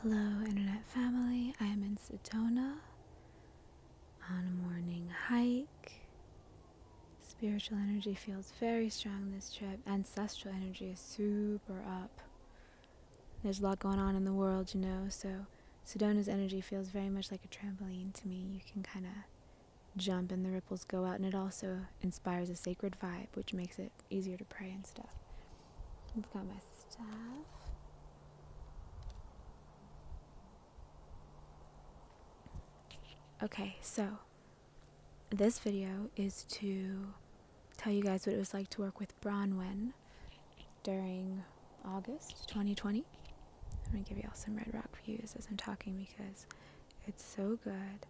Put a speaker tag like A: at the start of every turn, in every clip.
A: Hello, Internet family. I am in Sedona on a morning hike. Spiritual energy feels very strong this trip. Ancestral energy is super up. There's a lot going on in the world, so Sedona's energy feels very much like a trampoline to me. You can kind of jump and the ripples go out, and it also inspires a sacred vibe, which makes it easier to pray and stuff. I've got my staff. Okay, so this video is to tell you guys what it was like to work with Branwen during August 2020. I'm going to give y'all some Red Rock views as I'm talking because it's so good.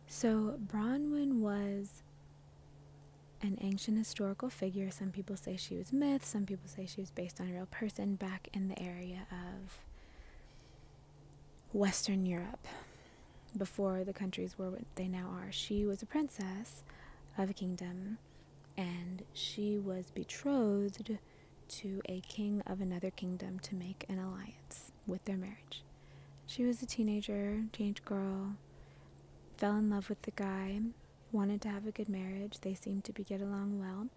A: So Branwen was an ancient historical figure. Some people say she was myth, some people say she was based on a real person back in the area of Western Europe, before the countries were what they now are. She was a princess of a kingdom, and she was betrothed to a king of another kingdom to make an alliance with their marriage. She was a teenage girl, fell in love with the guy, wanted to have a good marriage. They seemed to get along well.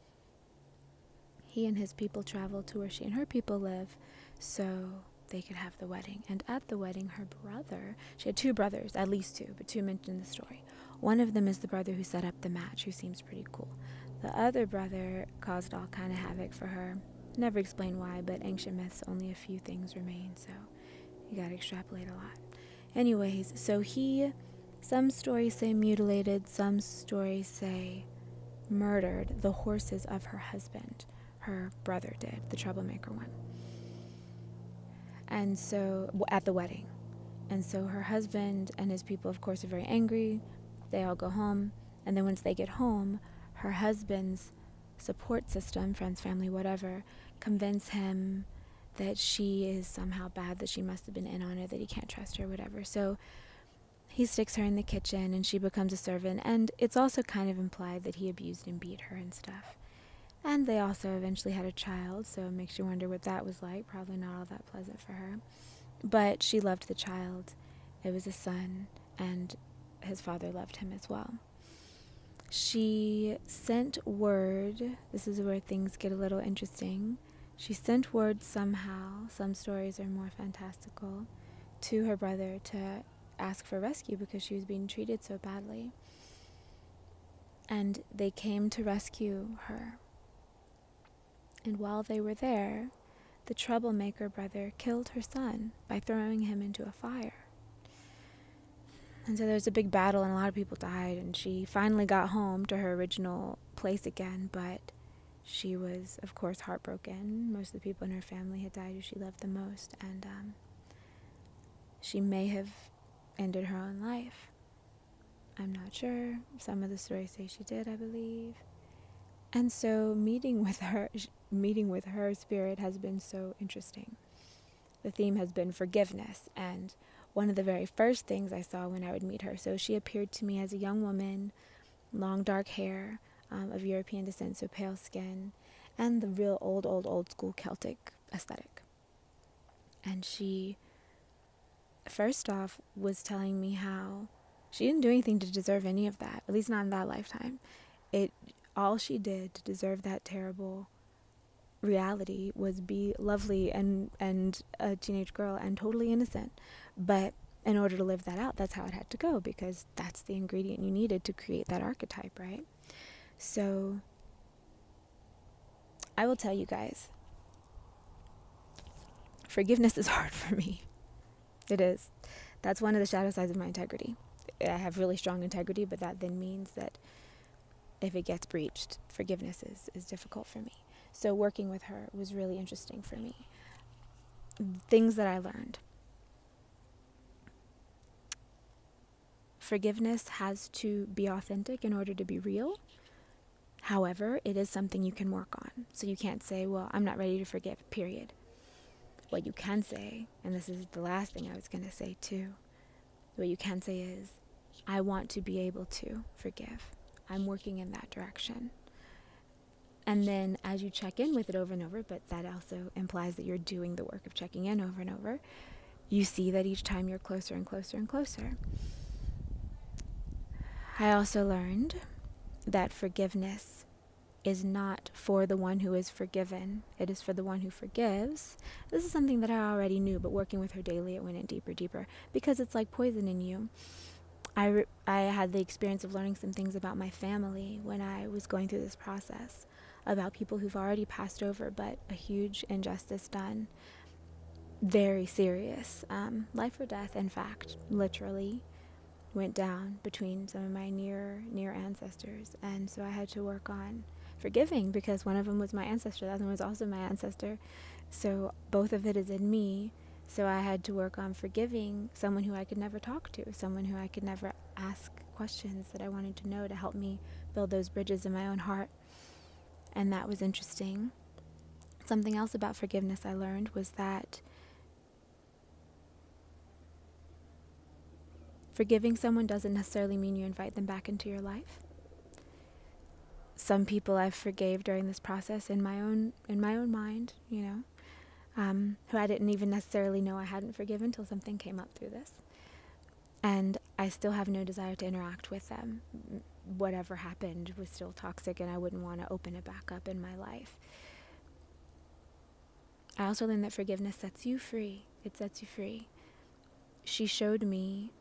A: He and his people traveled to where she and her people live so they could have the wedding. And at the wedding, her brother, she had two brothers, at least two, but two mentioned in the story. One of them is the brother who set up the match, who seems pretty cool. The other brother caused all kind of havoc for her. Never explained why, but ancient myths, only a few things remain, so you gotta extrapolate a lot. Anyways, so some stories say mutilated, some stories say murdered the horses of her husband. Her brother did, the troublemaker one. And so, at the wedding. And so her husband and his people, of course, are very angry. They all go home. And then once they get home, her husband's support system, friends, family, whatever, convince him that she is somehow bad, that she must have been in on it, that he can't trust her, whatever. So he sticks her in the kitchen and she becomes a servant. And it's also kind of implied that he abused and beat her and stuff. And they also eventually had a child, so it makes you wonder what that was like. Probably not all that pleasant for her. But she loved the child. It was a son, and his father loved him as well. She sent word. This is where things get a little interesting. She sent word somehow, some stories are more fantastical, to her brother to ask for rescue because she was being treated so badly. And they came to rescue her. And while they were there, the troublemaker brother killed her son by throwing him into a fire. And so there's a big battle and a lot of people died, and she finally got home to her original place again, but she was, of course, heartbroken. Most of the people in her family had died who she loved the most, and she may have ended her own life. I'm not sure. Some of the stories say she did, I believe. And so meeting with her spirit has been so interesting. The theme has been forgiveness, and one of the very first things I saw when I would meet her, so she appeared to me as a young woman, long dark hair, of European descent, so pale skin, and the real old school Celtic aesthetic. And she, first off, was telling me how she didn't do anything to deserve any of that, at least not in that lifetime. All she did to deserve that terrible reality was be lovely and a teenage girl and totally innocent. But in order to live that out, that's how it had to go, because that's the ingredient you needed to create that archetype, right? So I will tell you guys, forgiveness is hard for me. It is. That's one of the shadow sides of my integrity. I have really strong integrity, but that then means that if it gets breached, forgiveness is difficult for me. So working with her was really interesting for me. Things that I learned. Forgiveness has to be authentic in order to be real. However, it is something you can work on. So you can't say, well, I'm not ready to forgive, period. What you can say, and this is the last thing I was going to say too, what you can say is, I want to be able to forgive. I'm working in that direction. And then as you check in with it over and over, but that also implies that you're doing the work of checking in over and over, you see that each time you're closer and closer and closer. I also learned that forgiveness is not for the one who is forgiven. It is for the one who forgives. This is something that I already knew, but working with her daily, it went in deeper, deeper, because it's like poison in you. I had the experience of learning some things about my family when I was going through this process, about people who've already passed over, but a huge injustice done. Very serious. Life or death, in fact, literally went down between some of my near ancestors. And so I had to work on forgiving, because one of them was my ancestor, the other one was also my ancestor. So both of it is in me. So I had to work on forgiving someone who I could never talk to, someone who I could never ask questions that I wanted to know, to help me build those bridges in my own heart. And that was interesting. Something else about forgiveness I learned was that forgiving someone doesn't necessarily mean you invite them back into your life. Some people I forgave during this process in my own mind, who I didn't even necessarily know I hadn't forgiven until something came up through this. And I still have no desire to interact with them. Whatever happened was still toxic, and I wouldn't want to open it back up in my life. I also learned that forgiveness sets you free. It sets you free. She showed me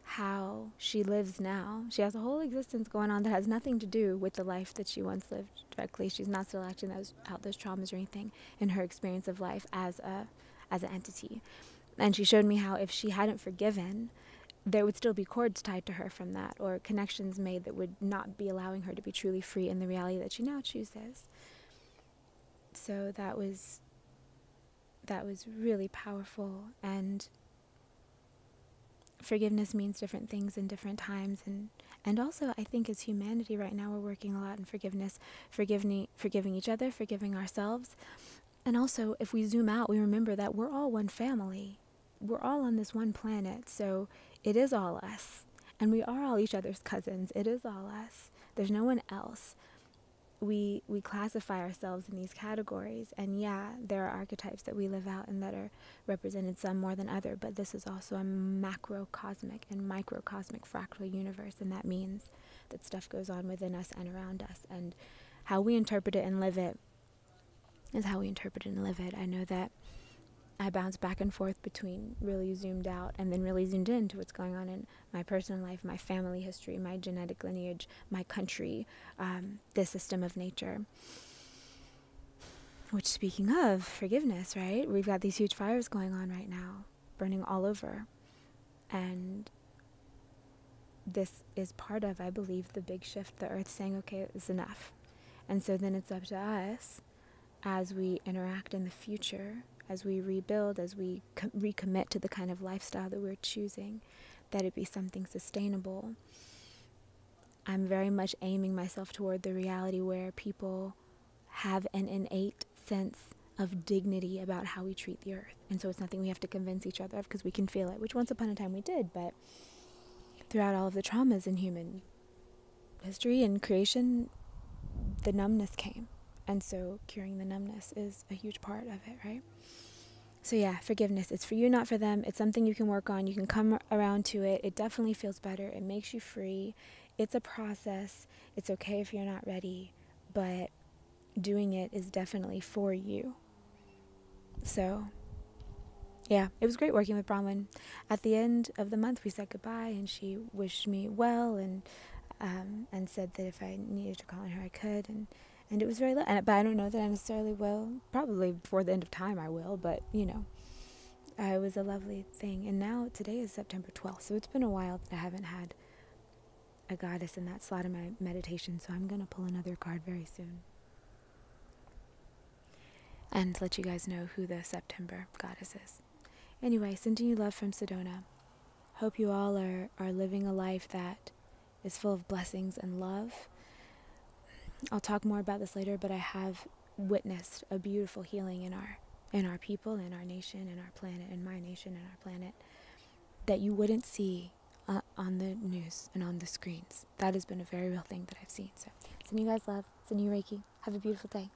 A: how she lives now. She has a whole existence going on that has nothing to do with the life that she once lived directly. She's not still acting out those traumas or anything in her experience of life as an entity. And she showed me how if she hadn't forgiven, there would still be cords tied to her from that, or connections made that would not be allowing her to be truly free in the reality that she now chooses. So that was really powerful. And forgiveness means different things in different times, and also I think as humanity right now we're working a lot in forgiveness, forgiving each other, forgiving ourselves. And also, if we zoom out, we remember that we're all one family. We're all on this one planet, so it is all us. And we are all each other's cousins. It is all us. There's no one else. We classify ourselves in these categories, and yeah, there are archetypes that we live out and that are represented, some more than other, but this is also a macrocosmic and microcosmic fractal universe, and that means that stuff goes on within us and around us, and how we interpret it and live it is how we interpret it and live it. I know that I bounce back and forth between really zoomed out and then really zoomed into what's going on in my personal life, my family history, my genetic lineage, my country, the system of nature. Which, speaking of forgiveness, right? We've got these huge fires going on right now, burning all over. And this is part of, I believe, the big shift, the earth saying, okay, it's enough. And so then it's up to us as we interact in the future, as we rebuild, as we recommit to the kind of lifestyle that we're choosing, that it be something sustainable. I'm very much aiming myself toward the reality where people have an innate sense of dignity about how we treat the earth. And so it's nothing we have to convince each other of, because we can feel it, which once upon a time we did, but throughout all of the traumas in human history and creation, the numbness came. And so curing the numbness is a huge part of it, right? So yeah, forgiveness. It's for you, not for them. It's something you can work on. You can come around to it. It definitely feels better. It makes you free. It's a process. It's okay if you're not ready, but doing it is definitely for you. So yeah, it was great working with Branwen. At the end of the month, we said goodbye, and she wished me well, and said that if I needed to call on her, I could, and it was very but I don't know that I necessarily will. Probably before the end of time I will, but it was a lovely thing. And now today is September 12th, so it's been a while that I haven't had a goddess in that slot in my meditation, so I'm going to pull another card very soon and let you guys know who the September goddess is. Anyway, sending you love from Sedona. Hope you all are living a life that is full of blessings and love. I'll talk more about this later, but I have witnessed a beautiful healing in our people, in our nation, in our planet, in my nation, and our planet, that you wouldn't see on the news and on the screens. That has been a very real thing that I've seen. So sending you guys love, sending you Reiki. Have a beautiful day.